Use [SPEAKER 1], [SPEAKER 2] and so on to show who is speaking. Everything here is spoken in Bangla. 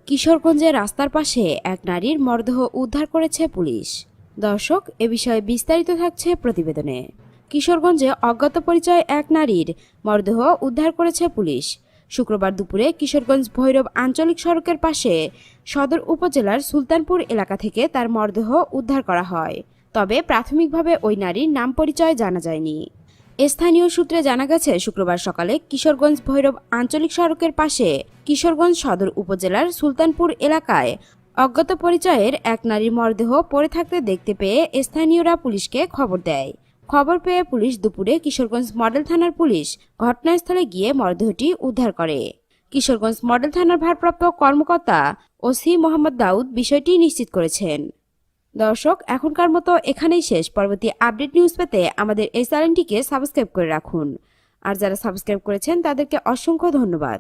[SPEAKER 1] কিশোরগঞ্জে রাস্তার পাশে এক নারীর মরদেহ উদ্ধার করেছে পুলিশ। দর্শক, এ বিষয়ে বিস্তারিত থাকছে প্রতিবেদনে। কিশোরগঞ্জে অজ্ঞাত পরিচয় এক নারীর মরদেহ উদ্ধার করেছে পুলিশ। শুক্রবার দুপুরে কিশোরগঞ্জ ভৈরব আঞ্চলিক সড়কের পাশে সদর উপজেলার সুলতানপুর এলাকা থেকে তার মরদেহ উদ্ধার করা হয়। তবে প্রাথমিকভাবে ওই নারীর নাম পরিচয় জানা যায়নি। স্থানীয় সূত্রে জানা গেছে, শুক্রবার সকালে কিশোরগঞ্জ ভৈরব আঞ্চলিক সড়কের পাশে কিশোরগঞ্জ সদর উপজেলার সুলতানপুর এলাকায় অজ্ঞাত পরিচয়ের এক নারীর মরদেহ পড়ে থাকতে দেখতে পেয়ে স্থানীয়রা পুলিশকে খবর দেয়। খবর পেয়ে পুলিশ দুপুরে কিশোরগঞ্জ মডেল থানার পুলিশ ঘটনাস্থলে গিয়ে মরদেহটি উদ্ধার করে। কিশোরগঞ্জ মডেল থানার ভারপ্রাপ্ত কর্মকর্তা ওসি মোহাম্মদ দাউদ বিষয়টি নিশ্চিত করেছেন। দর্শক, এখনকার মতো এখানেই শেষ। পরবর্তী আপডেট নিউজ পেতে আমাদের এই চ্যানেলটিকে সাবস্ক্রাইব করে রাখুন। আর যারা সাবস্ক্রাইব করেছেন তাদেরকে অসংখ্য ধন্যবাদ।